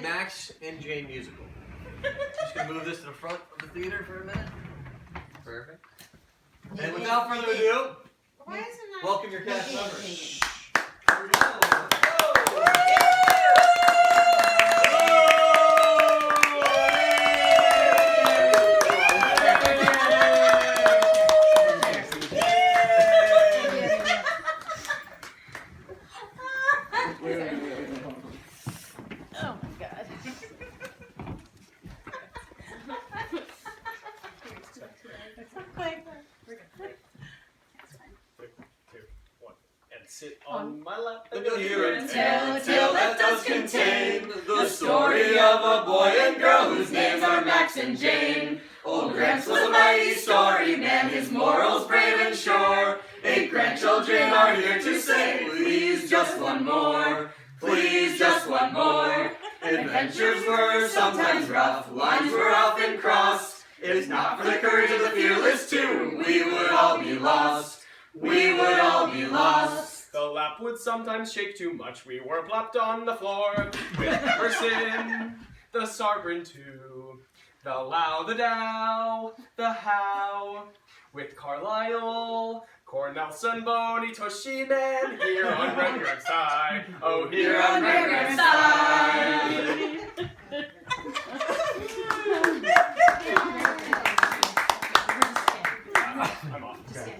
Max and Jane musical. Just gonna move this to the front of the theater for a minute. Perfect. And without further ado, welcome your cast members. Here we go. Sit on my lap and you'll hear a tale that does contain the story of a boy and girl whose names are Max and Jane. Old Gramps was a mighty story man, his morals brave and sure. 8 grandchildren are here to say, please just one more, please just one more. Adventures were sometimes rough, lines were often crossed. If not for the courage of the fearless two, we would all be lost, we would all be lost. The lap would sometimes shake too much. We were plopped on the floor with Emerson, the Sovereign too, the Lao, the Dow, the How, with Carlisle, Cornelson, Boney, Tushy Man, here on Record Side. Oh, here on Record Side. I'm off. Okay.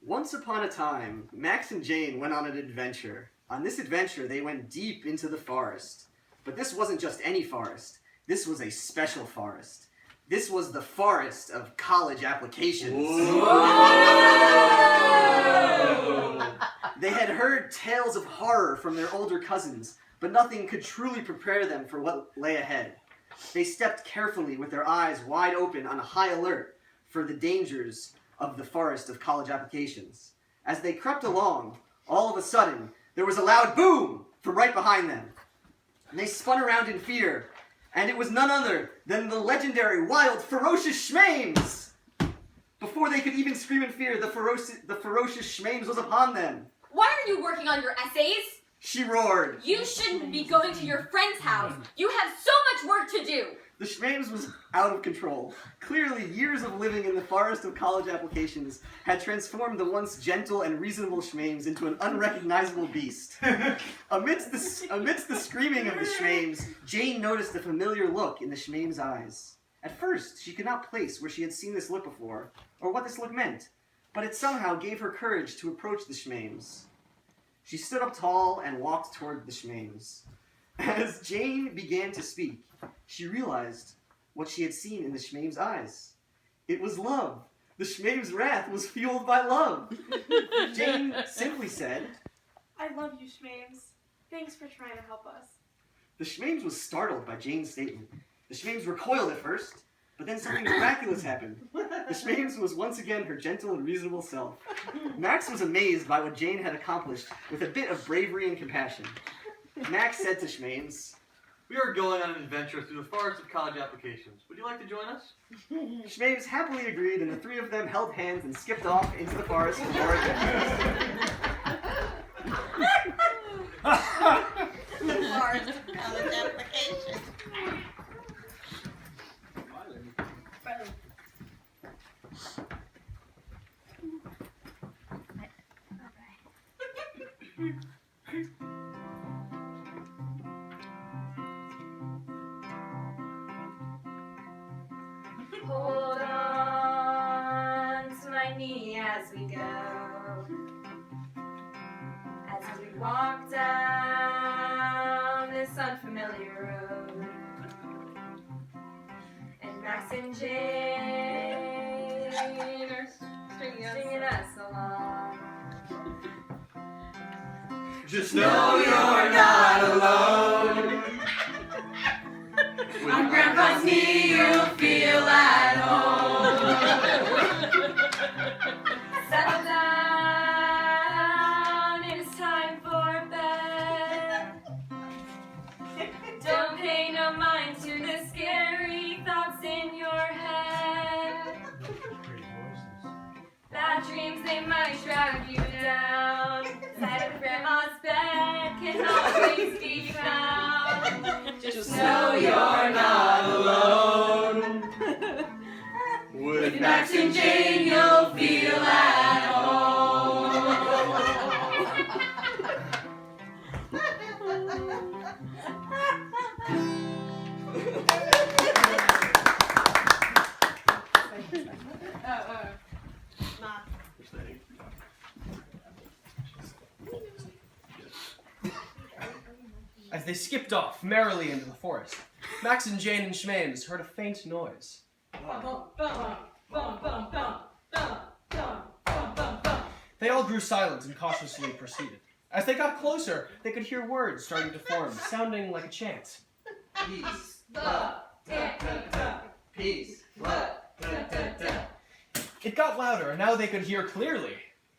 Once upon a time, Max and Jane went on an adventure. On this adventure, they went deep into the forest. But this wasn't just any forest. This was a special forest. This was the forest of college applications. Whoa! They had heard tales of horror from their older cousins, but nothing could truly prepare them for what lay ahead. They stepped carefully with their eyes wide open on high alert for the dangers of the forest of college applications. As they crept along, all of a sudden, there was a loud boom from right behind them. And they spun around in fear, and it was none other than the legendary, wild, ferocious Schmames! Before they could even scream in fear, the ferocious Schmames was upon them. Why are you working on your essays? She roared. You shouldn't be going to your friend's house. You have so much work to do. The Schmames was out of control. Clearly, years of living in the forest of college applications had transformed the once gentle and reasonable Schmames into an unrecognizable beast. Amidst the screaming of the Schmames, Jane noticed a familiar look in the Schmames' eyes. At first, she could not place where she had seen this look before, or what this look meant, but it somehow gave her courage to approach the Schmames. She stood up tall and walked toward the Schmames. As Jane began to speak, she realized what she had seen in the Schmames' eyes. It was love. The Schmames' wrath was fueled by love. Jane simply said, I love you, Schmames. Thanks for trying to help us. The Schmames was startled by Jane's statement. The Schmames recoiled at first, but then something miraculous happened. The Schmames was once again her gentle and reasonable self. Max was amazed by what Jane had accomplished with a bit of bravery and compassion. Max said to Schmames, we are going on an adventure through the forest of college applications. Would you like to join us? Schmames happily agreed, and the three of them held hands and skipped off into the forest for more adventures. The forest of college applications. Hold on to my knee as we go, as we walk down this unfamiliar road. And Max and Jane are stringing us along. Just know you're not alone. On Grandpa's knee, you'll feel at home. Settle down, it's time for bed. Don't pay no mind to the scary thoughts in your head. Bad dreams, they might might drag you down. Side of grandma's bed can always be found. Just know you're not alone. With Max and Jane, you'll feel at home. As they skipped off merrily into the forest, Max and Jane and Schmames heard a faint noise. They all grew silent and cautiously proceeded. As they got closer, they could hear words starting to form, sounding like a chant. Peace, love, peace, love, It got louder, and now they could hear clearly.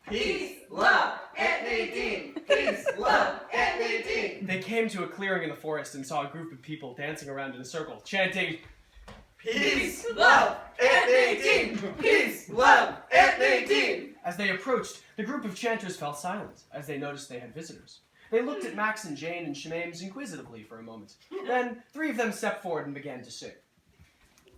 peace, love, Aunt Nadine. Peace, love, Aunt Nadine. They came to a clearing in the forest and saw a group of people dancing around in a circle, chanting, Peace, love, Aunt Nadine. Peace, love, Aunt Nadine. As they approached, the group of chanters fell silent as they noticed they had visitors. They looked at Max and Jane and Schmames inquisitively for a moment. Then, three of them stepped forward and began to sing.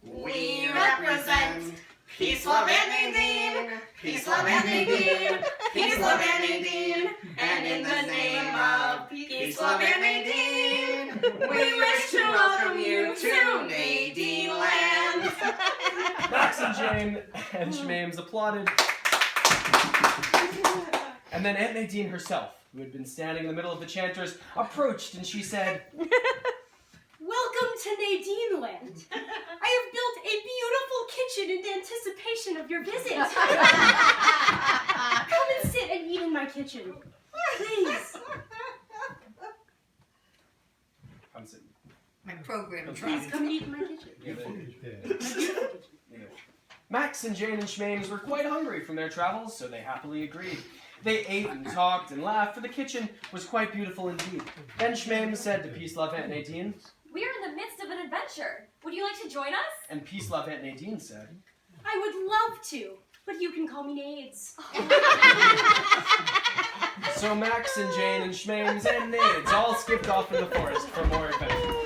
We represent peace, love, Aunt Nadine. Peace, love, Aunt Nadine. Peace, love, Aunt Nadine. And in the name of peace, love, Aunt Nadine, we wish to welcome you to Nadine Land. Max and Jane and Schmames applauded. And then Aunt Nadine herself, who had been standing in the middle of the chanters, approached and she said, Welcome to Nadine Land. I have built a beautiful kitchen in anticipation of your visit. Come and sit and eat in my kitchen. Please. Come sit. My program Please come and eat in my kitchen. Yeah, My beautiful kitchen. Max and Jane and Schmames were quite hungry from their travels, so they happily agreed. They ate and talked and laughed, for the kitchen was quite beautiful indeed. Then Schmames said to Peace Love Aunt Nadine, We are in the midst of an adventure. Would you like to join us? and Peace Love Aunt Nadine said, I would love to, but you can call me Nades. So Max and Jane and Schmames and Nades all skipped off in the forest for more adventures.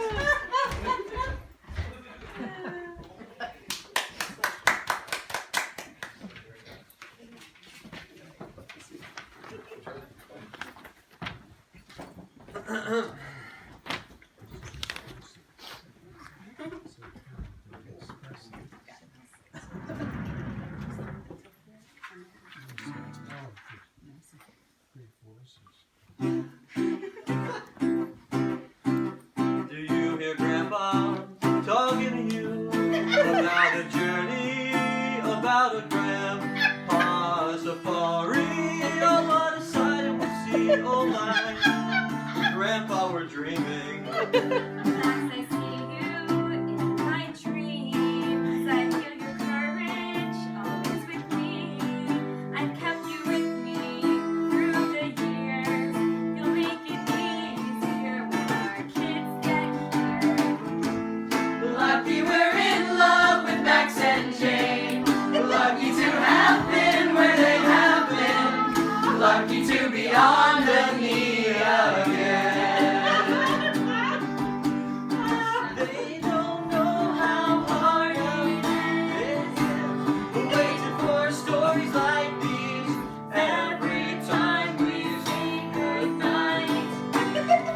Do you hear Grandpa talking to you about a journey, about a grandpa safari? Oh, what a sight it will see, oh my, Grandpa, we're dreaming. Max, I see you in my dreams. I feel your courage always with me. I've kept you with me through the years. You'll make it easier when our kids get here. Lucky we're in love with Max and Jane. Lucky to have been where they have been. Lucky to be on the knee again. They don't know how hard it is waiting for stories like these. Every time we say goodnight,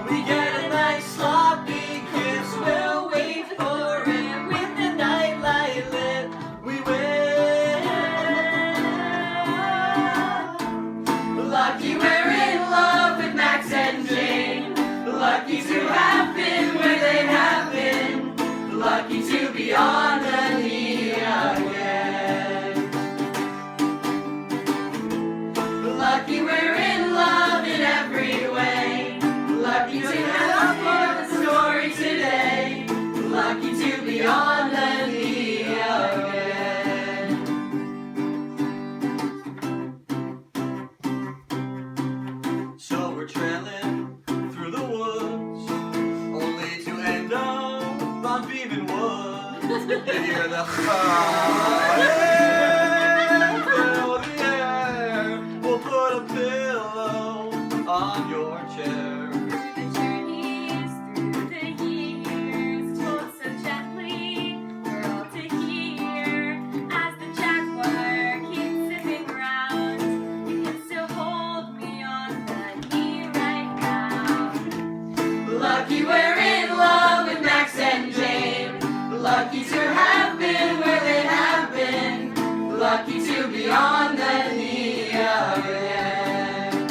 we get a nice sloppy kiss. We'll wait for it with the nightlight lit. We wait. Lucky we're in love with Max and Jane. Lucky to have been where they have been. Lucky to be on the knee again. Lucky we're in love in every way. Lucky to have more the story today. Lucky to be on the knee again. So we're trailing through the woods, only to end up on Beaman Woods. You hear the fill the air, on the knee again.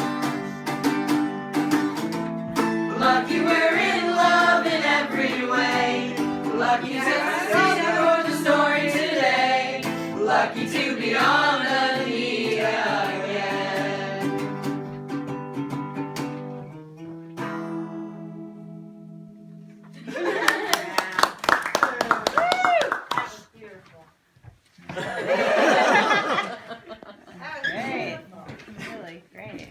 Lucky we're in love in every way. Lucky to for the story today. Lucky to be on the knee again. Great. Really great.